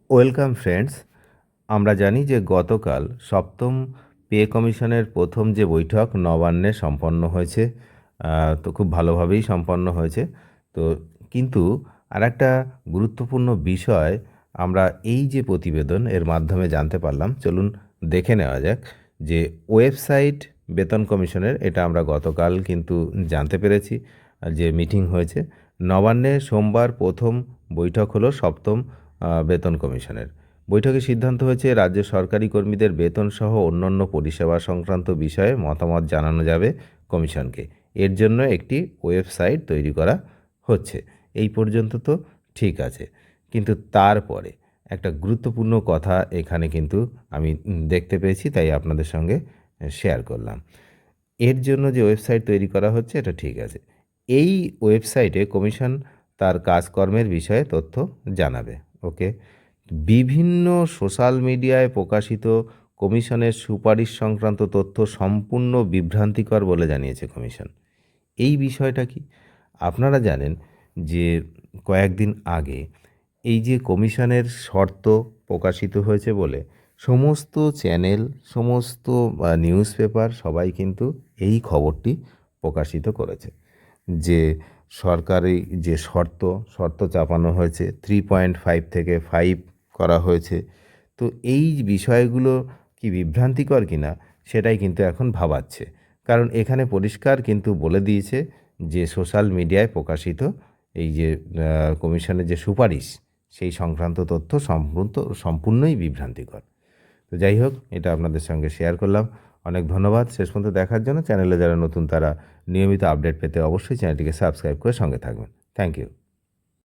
Welcome friends. আমরা জানি যে গতকাল সপ্তম পে কমিশনের প্রথম যে বৈঠক নবান্নে সম্পন্ন হয়েছে। তো খুব ভালোভাবেই সম্পন্ন হয়েছে। তো কিন্তু আরেকটা গুরুত্বপূর্ণ বিষয় আমরা এই যে প্রতিবেদন এর মাধ্যমে জানতে পারলাম, চলুন দেখে নেওয়া যাক যে ওয়েবসাইট বেতন কমিশনের, এটা আমরা গতকাল কিন্তু জানতে পেরেছি যে মিটিং হয়েছে নবান্নে। সোমবার প্রথম বৈঠক হলো সপ্তম বেতন কমিশনের। বৈঠকে সিদ্ধান্ত হয়েছে রাজ্য সরকারি কর্মীদের বেতন সহ অন্যান্য পরিষেবা সংক্রান্ত বিষয়ে মতামত জানানো যাবে কমিশনকে। এর জন্য একটি ওয়েবসাইট তৈরি করা হচ্ছে। এই পর্যন্ত তো ঠিক আছে, কিন্তু তারপরে একটা গুরুত্বপূর্ণ কথা এখানে কিন্তু আমি দেখতে পেয়েছি, তাই আপনাদের সঙ্গে শেয়ার করলাম। এর জন্য যে ওয়েবসাইট তৈরি করা হচ্ছে এটা ঠিক আছে। এই ওয়েবসাইটে কমিশন তার কাজকর্মের বিষয়ে তথ্য জানাবে। ওকে। বিভিন্ন সোশ্যাল মিডিয়ায় প্রকাশিত কমিশনের সুপারিশ সংক্রান্ত তথ্য সম্পূর্ণ বিভ্রান্তিকর বলে জানিয়েছে কমিশন। এই বিষয়টা কি? আপনারা জানেন যে কয়েকদিন আগে এই যে কমিশনের শর্ত প্রকাশিত হয়েছে বলে সমস্ত চ্যানেল, সমস্ত নিউজ পেপার সবাই কিন্তু এই খবরটি প্রকাশিত করেছে যে সরকারি যে শর্ত চাপানো হয়েছে 3.5 থেকে 5 করা হয়েছে। তো এই বিষয়গুলো কি বিভ্রান্তিকর কিনা সেটাই কিন্তু এখন ভাবাচ্ছে। কারণ এখানে পরিষ্কার কিন্তু বলে দিয়েছে যে সোশ্যাল মিডিয়ায় প্রকাশিত এই যে কমিশনের যে সুপারিশ, সেই সংক্রান্ত তথ্য সম্পূর্ণই বিভ্রান্তিকর। তো যাই হোক, এটা আপনাদের সঙ্গে শেয়ার করলাম। অনেক ধন্যবাদ শেষ পর্যন্ত দেখার জন্য। চ্যানেলে যারা নতুন তারা নিয়মিত আপডেট পেতে অবশ্যই চ্যানেলটিকে সাবস্ক্রাইব করে সঙ্গে থাকবেন। Thank you.